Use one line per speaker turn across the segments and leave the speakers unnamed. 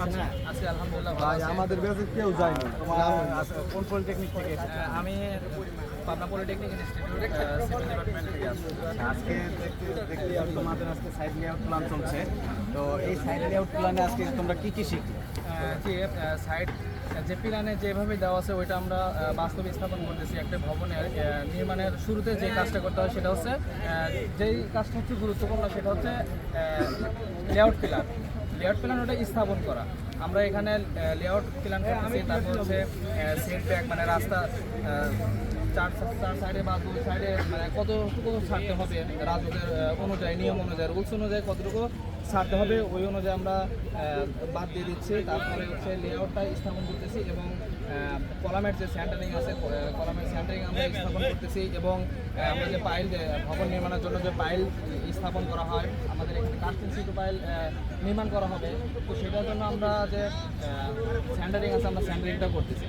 আছেন?
আজকে আলহামদুলিল্লাহ ভালো
ভাই
আছি।
আমাদের ব্যাচে কেউ যায়নি।
কোন পলিটেকনিক থেকে এসেছেন?
আমি Pabna polytechnic institute civil department থেকে আসছি।
আজকে দেখতে তোমাদের আজকে সাইড লেআউট প্ল্যান চলছে, তো এই সাইড লেআউট প্ল্যানে আজকে তোমরা কি কি শিখলে?
যে সাইট যে প্ল্যানে যেভাবে দেওয়া আছে ওইটা আমরা বাস্তবে স্থাপন করতেছি। একটা ভবনের নির্মাণের শুরুতে যে কাজটা করতে হয় সেটা হচ্ছে যেই কাজটা হচ্ছে গুরুত্বপূর্ণ সেটা হচ্ছে লেআউট প্ল্যান। লেআউট প্ল্যান ওটা স্থাপন করা। আমরা এখানে লেআউট প্ল্যান করতেছি, তারপর হচ্ছে সেটব্যাক মানে রাস্তা চার সাইডে বা দুই সাইডে মানে কতটুকু ছাড়তে হবে রাজুকের অনুযায়ী, নিয়ম অনুযায়ী, রুলস অনুযায়ী কতটুকু ছাড়তে হবে ওই অনুযায়ী আমরা বাদ দিয়ে দিচ্ছি। তারপরে হচ্ছে লেআউটটা স্থাপন করতেছি এবং কলামের যে সেন্টারিং আছে কলামের সেন্টারিং আমরা স্থাপন করতেছি এবং আমরা যে পাইল ভবন নির্মাণের জন্য যে পাইল স্থাপন করা হয়, আমাদের এখানে কাস্টিং সিটু পাইল নির্মাণ করা হবে, তো সেটার জন্য আমরা যে সেন্টারিং আছে আমরা সেন্টারিংটা করতেছি।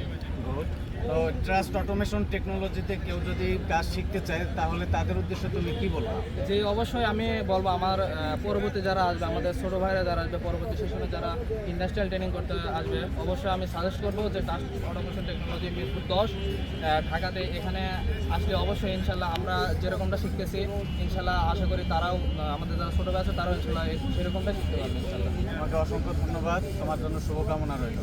তো ট্রাস্ট অটোমেশন টেকনোলজিতে কেউ যদি কাজ শিখতে চায় তাহলে তাদের উদ্দেশ্যে তুমি কি বলবো?
যে অবশ্যই আমি বলবো আমার পরবর্তী যারা আসবে, আমাদের ছোটো ভাইরা যারা আসবে, পরবর্তী সেশনে যারা ইন্ডাস্ট্রিয়াল ট্রেনিং করতে আসবে, অবশ্যই আমি সাজেস্ট করবো যে ট্রাস্ট অটোমেশন টেকনোলজি মিরপুর 10 ঢাকাতে এখানে আসলে অবশ্যই ইনশাল্লাহ আমরা যেরকমটা শিখতেছি ইনশাল্লাহ আশা করি তারাও আমাদের যারা ছোটো ভাই আছে তারাও ইনশাল্লাহ সেরকমটা শিখতে পারবে ইনশাল্লাহ।
তোমাকে অসংখ্য ধন্যবাদ, তোমার জন্য শুভকামনা রইল।